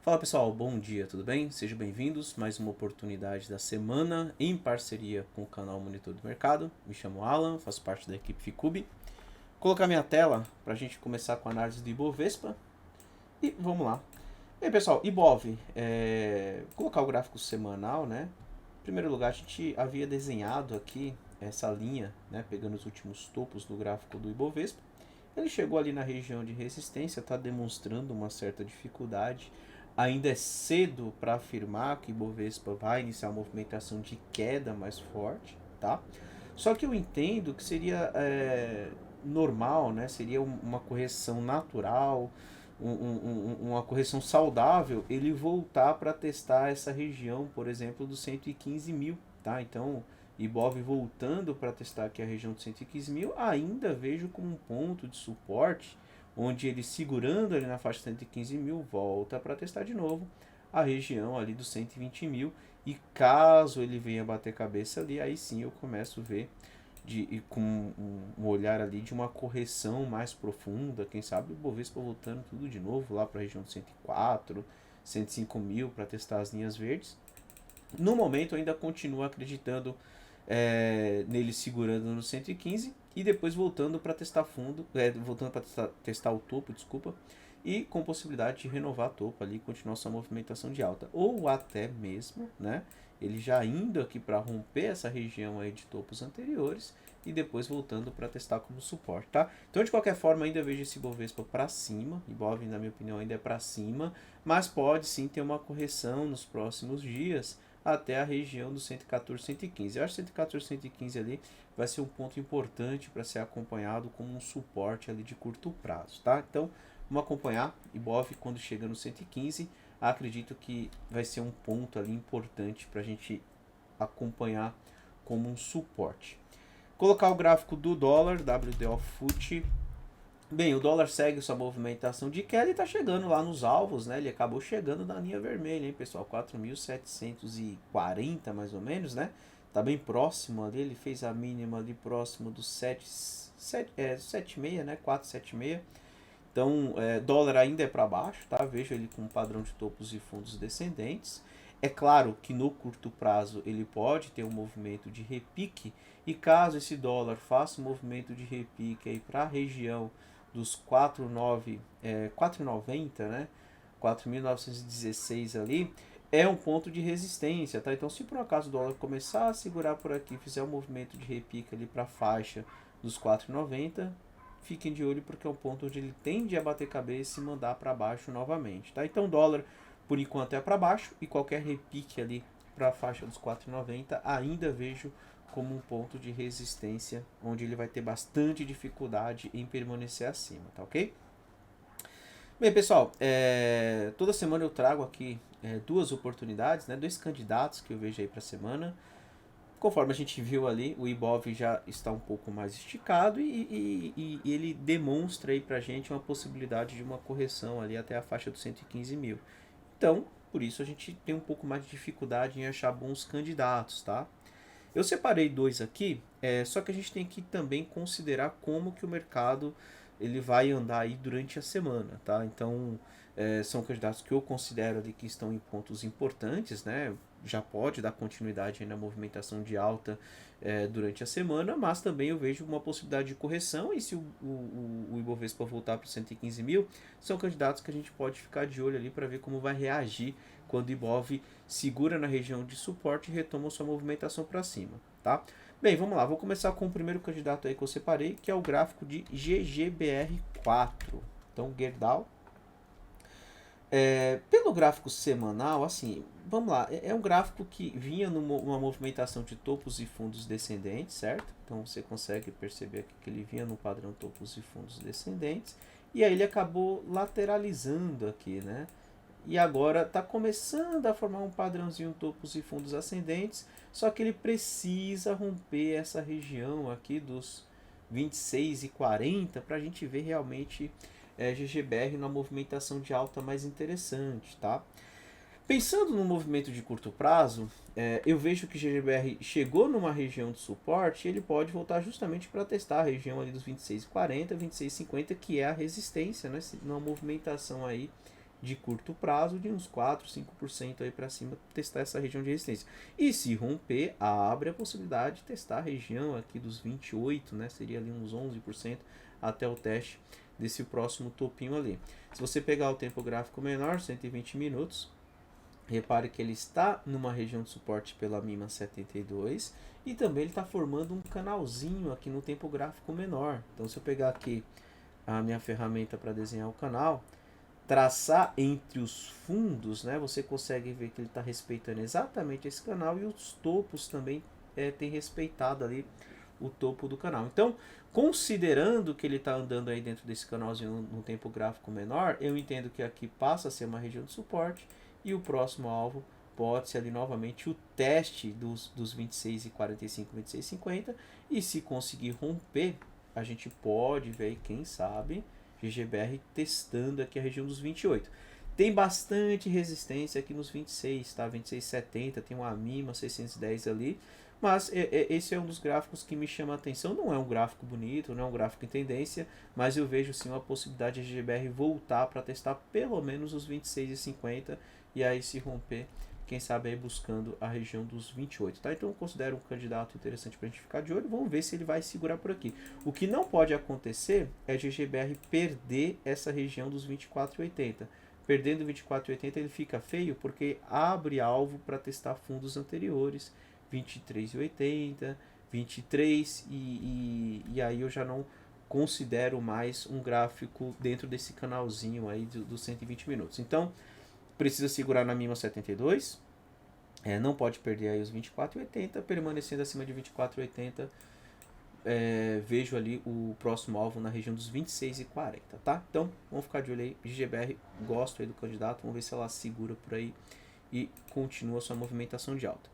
Fala pessoal, bom dia, tudo bem? Sejam bem-vindos, mais uma oportunidade da semana em parceria com o canal Monitor do Mercado. Me chamo Alan, faço parte da equipe Ficube. Vou colocar minha tela para a gente começar com a análise do Ibovespa e vamos lá. E aí pessoal, Ibov, vou colocar o gráfico semanal, né? Em primeiro lugar, a gente havia desenhado aqui essa linha, né? Pegando os últimos topos do gráfico do Ibovespa. Ele chegou ali na região de resistência, está demonstrando uma certa dificuldade. Ainda é cedo para afirmar que o Ibovespa vai iniciar uma movimentação de queda mais forte, tá? Só que eu entendo que seria normal, né? Seria uma correção natural, uma correção saudável, ele voltar para testar essa região, por exemplo, dos 115 mil, tá? Então, Ibov voltando para testar aqui a região dos 115 mil, ainda vejo como um ponto de suporte, onde ele segurando ali na faixa de 115 mil, volta para testar de novo a região ali dos 120 mil, e caso ele venha bater cabeça ali, aí sim eu começo a ver com um olhar ali de uma correção mais profunda, quem sabe o Bovespa voltando tudo de novo lá para a região de 104, 105 mil para testar as linhas verdes. No momento eu ainda continuo acreditando nele segurando no 115 e depois voltando para testar fundo, voltando para testar o topo, desculpa, e com possibilidade de renovar topo ali, continuar sua movimentação de alta, ou até mesmo, né, ele já indo aqui para romper essa região aí de topos anteriores e depois voltando para testar como suporte, tá? Então de qualquer forma ainda vejo esse Bovespa para cima, Ibov na minha opinião ainda é para cima, mas pode sim ter uma correção nos próximos dias até a região do 114, 115. Eu acho que 114, 115 ali vai ser um ponto importante para ser acompanhado como um suporte ali de curto prazo, tá? Então vamos acompanhar Ibov quando chega no 115. Acredito que vai ser um ponto ali importante para a gente acompanhar como um suporte. Colocar o gráfico do dólar, WDO FUT. Bem, o dólar segue sua movimentação de queda e está chegando lá nos alvos, né? Ele acabou chegando na linha vermelha, hein, pessoal? 4.740 mais ou menos, né? Tá bem próximo ali, ele fez a mínima ali próximo do 7,6, né? 4,76. Então, dólar ainda é para baixo, tá? Vejo ele com um padrão de topos e fundos descendentes. É claro que no curto prazo ele pode ter um movimento de repique, e caso esse dólar faça um movimento de repique aí para a região dos 4,90, né? 4.916 ali, é um ponto de resistência, tá? Então, se por um acaso o dólar começar a segurar por aqui, fizer um movimento de repique ali para a faixa dos 4,90, fiquem de olho porque é um ponto onde ele tende a bater cabeça e mandar para baixo novamente, tá? Então, dólar por enquanto é para baixo e qualquer repique ali para a faixa dos 4,90 ainda vejo como um ponto de resistência onde ele vai ter bastante dificuldade em permanecer acima, tá ok? Bem, pessoal, toda semana eu trago aqui duas oportunidades, né, dois candidatos que eu vejo aí para a semana. Conforme a gente viu ali, o Ibov já está um pouco mais esticado e ele demonstra aí para a gente uma possibilidade de uma correção ali até a faixa dos 115 mil. Então, por isso a gente tem um pouco mais de dificuldade em achar bons candidatos, tá? Eu separei dois aqui, só que a gente tem que também considerar como que o mercado ele vai andar aí durante a semana, tá? Então, são candidatos que eu considero ali que estão em pontos importantes, né? Já pode dar continuidade aí na movimentação de alta durante a semana, mas também eu vejo uma possibilidade de correção, e se o Ibovespa voltar para os 115 mil, são candidatos que a gente pode ficar de olho ali para ver como vai reagir quando o Ibov segura na região de suporte e retoma sua movimentação para cima, tá? Bem, vamos lá, vou começar com o primeiro candidato aí que eu separei, que é o gráfico de GGBR4. Então, Gerdau. Pelo gráfico semanal, assim, vamos lá, é um gráfico que vinha numa movimentação de topos e fundos descendentes, certo? Então você consegue perceber aqui que ele vinha no padrão topos e fundos descendentes, e aí ele acabou lateralizando aqui, né? E agora está começando a formar um padrãozinho topos e fundos ascendentes, só que ele precisa romper essa região aqui dos 26,40 para a gente ver realmente GGBR na movimentação de alta mais interessante, tá? Pensando no movimento de curto prazo, eu vejo que GGBR chegou numa região de suporte e ele pode voltar justamente para testar a região ali dos 26,40, 26,50, que é a resistência, né? Numa movimentação aí de curto prazo de uns 4, 5% aí para cima, testar essa região de resistência. E se romper, abre a possibilidade de testar a região aqui dos 28, né? Seria ali uns 11% até o teste desse próximo topinho ali. Se você pegar o tempo gráfico menor, 120 minutos, repare que ele está numa região de suporte pela mínima 72 e também ele está formando um canalzinho aqui no tempo gráfico menor. Então, se eu pegar aqui a minha ferramenta para desenhar o canal, traçar entre os fundos, né, você consegue ver que ele está respeitando exatamente esse canal e os topos também tem respeitado ali o topo do canal. Então, considerando que ele está andando aí dentro desse canalzinho no tempo gráfico menor, eu entendo que aqui passa a ser uma região de suporte e o próximo alvo pode ser ali novamente o teste dos 26,45, 26,50 e se conseguir romper, a gente pode ver aí, quem sabe, GGBR testando aqui a região dos 28. Tem bastante resistência aqui nos 26, tá? 26,70, tem uma mínima 610 ali. Mas esse é um dos gráficos que me chama a atenção. Não é um gráfico bonito, não é um gráfico em tendência, mas eu vejo sim uma possibilidade de GGBR voltar para testar pelo menos os 26,50 e aí se romper, quem sabe aí buscando a região dos 28, tá? Então eu considero um candidato interessante para a gente ficar de olho. Vamos ver se ele vai segurar por aqui. O que não pode acontecer é GGBR perder essa região dos 24,80. Perdendo 24,80 ele fica feio porque abre alvo para testar fundos anteriores, 23,80, 23 e aí eu já não considero mais um gráfico dentro desse canalzinho aí dos 120 minutos. Então, precisa segurar na mínima 72, não pode perder aí os 24,80, permanecendo acima de 24,80, vejo ali o próximo alvo na região dos 26,40, tá? Então, vamos ficar de olho aí, GGBR, gosto aí do candidato, vamos ver se ela segura por aí e continua sua movimentação de alta.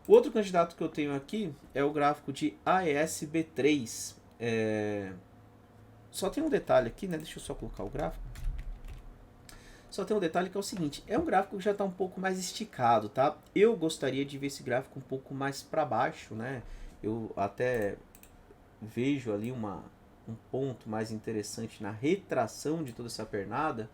O outro candidato que eu tenho aqui é o gráfico de AESB3. Só tem um detalhe aqui, né? Deixa eu só colocar o gráfico. Só tem um detalhe que é o seguinte, é um gráfico que já está um pouco mais esticado, tá? Eu gostaria de ver esse gráfico um pouco mais para baixo, né? Eu até vejo ali um ponto mais interessante na retração de toda essa pernada.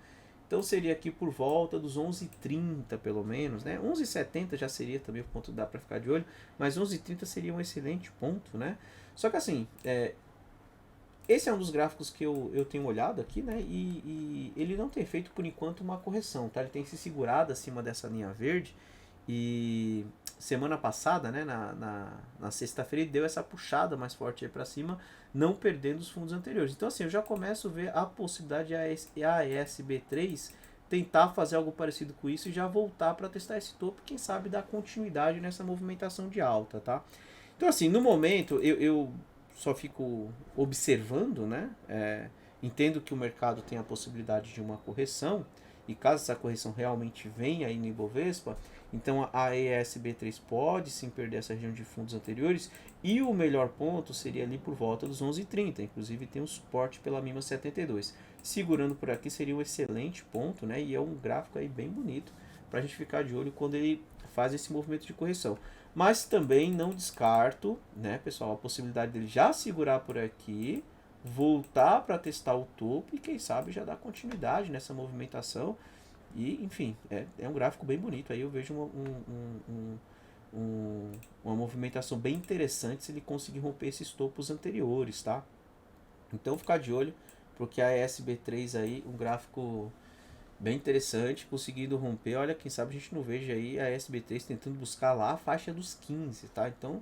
Então seria aqui por volta dos 11,30 pelo menos, né? 11,70 já seria também o ponto que dá para ficar de olho, mas 11,30 seria um excelente ponto, né? Só que assim, esse é um dos gráficos que eu tenho olhado aqui, né? E ele não tem feito por enquanto uma correção, tá? Ele tem se segurado acima dessa linha verde e semana passada, né? Na sexta-feira ele deu essa puxada mais forte aí para cima, não perdendo os fundos anteriores. Então assim, eu já começo a ver a possibilidade de a AESB3 tentar fazer algo parecido com isso e já voltar para testar esse topo, quem sabe dar continuidade nessa movimentação de alta, tá? Então assim, no momento eu só fico observando, né? Entendo que o mercado tem a possibilidade de uma correção e caso essa correção realmente venha aí no Ibovespa, então a AESB3 pode sim perder essa região de fundos anteriores e o melhor ponto seria ali por volta dos 11,30, inclusive tem um suporte pela mínima 72. Segurando por aqui seria um excelente ponto, né? E é um gráfico aí bem bonito para a gente ficar de olho quando ele faz esse movimento de correção. Mas também não descarto, né, pessoal, a possibilidade dele já segurar por aqui, voltar para testar o topo e quem sabe já dar continuidade nessa movimentação. E, enfim, é um gráfico bem bonito. Aí eu vejo uma movimentação bem interessante se ele conseguir romper esses topos anteriores, tá? Então ficar de olho, porque a ESB3 aí, um gráfico bem interessante, conseguindo romper. Olha, quem sabe a gente não veja aí a SB3 tentando buscar lá a faixa dos 15, tá? Então,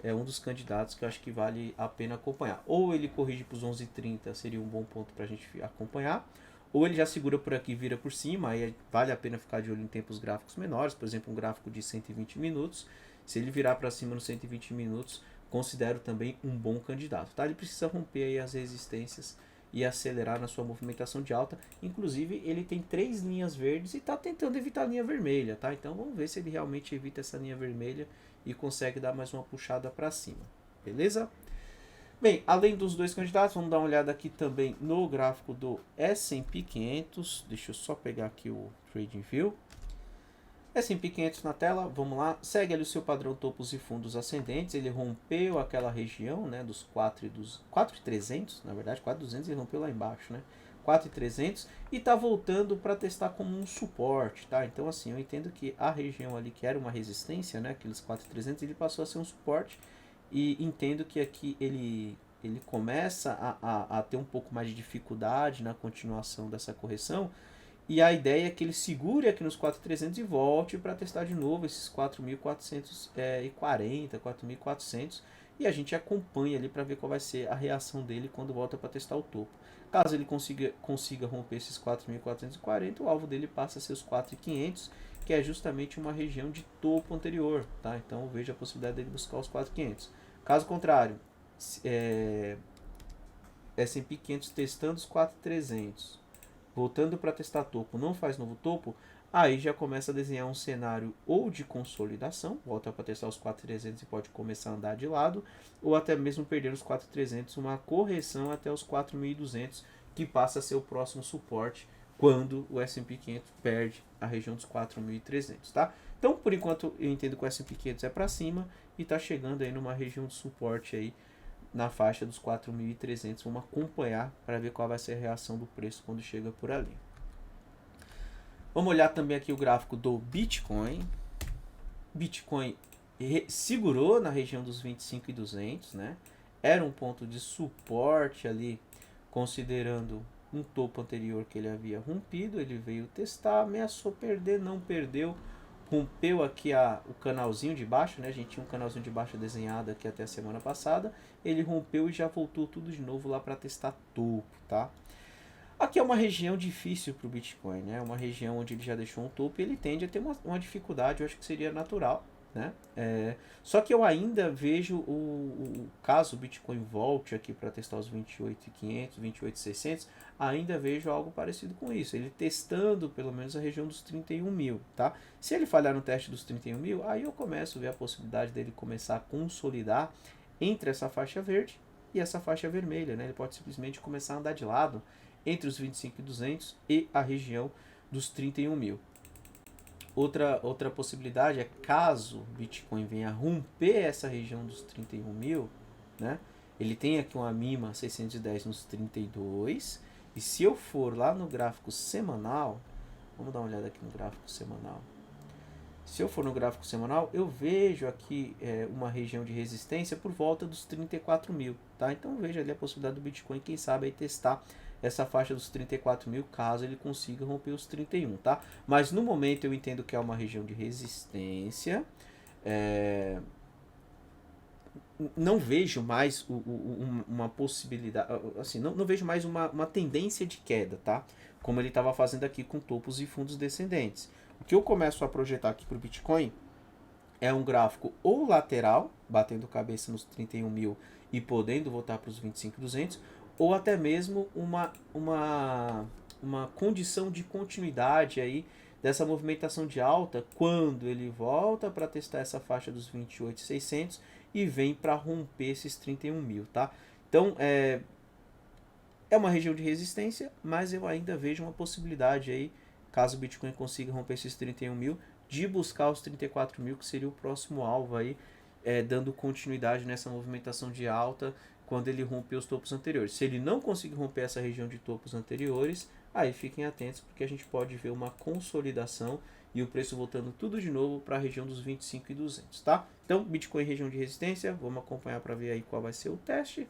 é um dos candidatos que eu acho que vale a pena acompanhar. Ou ele corrige para os 11,30, seria um bom ponto para a gente acompanhar. Ou ele já segura por aqui e vira por cima, aí vale a pena ficar de olho em tempos gráficos menores. Por exemplo, um gráfico de 120 minutos. Se ele virar para cima nos 120 minutos, considero também um bom candidato, tá? Ele precisa romper aí as resistências e acelerar na sua movimentação de alta. Inclusive, ele tem 3 linhas verdes e está tentando evitar a linha vermelha, tá? Então, vamos ver se ele realmente evita essa linha vermelha e consegue dar mais uma puxada para cima, beleza? Bem, além dos dois candidatos, vamos dar uma olhada aqui também no gráfico do S&P 500. Deixa eu só pegar aqui o TradingView. S&P 500 na tela, vamos lá, segue ali o seu padrão topos e fundos ascendentes, ele rompeu aquela região, né, dos 4,300, na verdade 4,200 ele rompeu lá embaixo, né, 4.300 e tá voltando para testar como um suporte, tá? Então assim, eu entendo que a região ali que era uma resistência, né, aqueles 4.300, ele passou a ser um suporte e entendo que aqui ele começa a ter um pouco mais de dificuldade na continuação dessa correção. E a ideia é que ele segure aqui nos 4.300 e volte para testar de novo esses 4.440, 4.400. E a gente acompanha ali para ver qual vai ser a reação dele quando volta para testar o topo. Caso ele consiga romper esses 4.440, o alvo dele passa a ser os 4.500, que é justamente uma região de topo anterior. Tá? Então eu vejo a possibilidade dele buscar os 4.500. Caso contrário, S&P 500 testando os 4.300, voltando para testar topo, não faz novo topo, aí já começa a desenhar um cenário ou de consolidação, volta para testar os 4.300 e pode começar a andar de lado, ou até mesmo perder os 4.300, uma correção até os 4.200, que passa a ser o próximo suporte quando o S&P 500 perde a região dos 4.300, tá? Então, por enquanto, eu entendo que o S&P 500 é para cima e está chegando aí numa região de suporte aí na faixa dos 4.300. Vamos acompanhar para ver qual vai ser a reação do preço quando chega por ali. Vamos olhar também aqui o gráfico do Bitcoin. Bitcoin segurou na região dos 25.200, né? Era um ponto de suporte ali, considerando um topo anterior que ele havia rompido. Ele veio testar, ameaçou perder, não perdeu. Rompeu aqui o canalzinho de baixo, né? A gente tinha um canalzinho de baixo desenhado aqui até a semana passada. Ele rompeu e já voltou tudo de novo lá para testar topo, tá? Aqui é uma região difícil para o Bitcoin, né? Uma região onde ele já deixou um topo e ele tende a ter uma dificuldade, eu acho que seria natural, né? Só que eu ainda vejo caso o Bitcoin volte aqui para testar os 28.500, 28.600, ainda vejo algo parecido com isso. Ele testando pelo menos a região dos 31 mil, tá? Se ele falhar no teste dos 31 mil, aí eu começo a ver a possibilidade dele começar a consolidar entre essa faixa verde e essa faixa vermelha, né? Ele pode simplesmente começar a andar de lado entre os 25.200 e a região dos 31 mil. Outra possibilidade é caso o Bitcoin venha romper essa região dos 31 mil, né? Ele tem aqui uma mínima 610 nos 32. E se eu for lá no gráfico semanal, vamos dar uma olhada aqui no gráfico semanal. Se eu for no gráfico semanal, eu vejo aqui uma região de resistência por volta dos 34 mil, tá? Então eu vejo ali a possibilidade do Bitcoin, quem sabe, aí testar essa faixa dos 34 mil, caso ele consiga romper os 31, tá? Mas no momento eu entendo que é uma região de resistência. Não vejo mais uma possibilidade, assim, não vejo mais uma tendência de queda, tá? Como ele estava fazendo aqui com topos e fundos descendentes. O que eu começo a projetar aqui para o Bitcoin é um gráfico ou lateral, batendo cabeça nos 31 mil e podendo voltar para os 25.200, ou até mesmo uma condição de continuidade aí dessa movimentação de alta quando ele volta para testar essa faixa dos 28.600 e vem para romper esses 31 mil, tá? Então, é uma região de resistência, mas eu ainda vejo uma possibilidade aí, caso o Bitcoin consiga romper esses 31 mil, de buscar os 34 mil, que seria o próximo alvo aí, dando continuidade nessa movimentação de alta quando ele romper os topos anteriores. Se ele não conseguir romper essa região de topos anteriores, aí fiquem atentos, porque a gente pode ver uma consolidação e o preço voltando tudo de novo para a região dos 25.200, tá? Então, Bitcoin região de resistência, vamos acompanhar para ver aí qual vai ser o teste.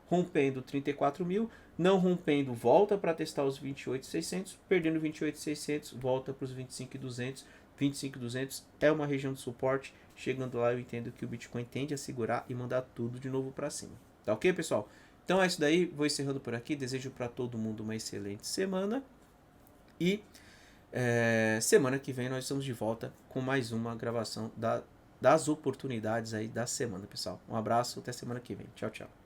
Rompendo 34 mil, não rompendo, volta para testar os 28.600, perdendo 28.600, volta para os 25.200. 25.200 é uma região de suporte. Chegando lá, eu entendo que o Bitcoin tende a segurar e mandar tudo de novo para cima. Tá ok, pessoal? Então é isso daí. Vou encerrando por aqui. Desejo para todo mundo uma excelente semana. E semana que vem nós estamos de volta com mais uma gravação das oportunidades aí da semana, pessoal. Um abraço, até semana que vem. Tchau, tchau.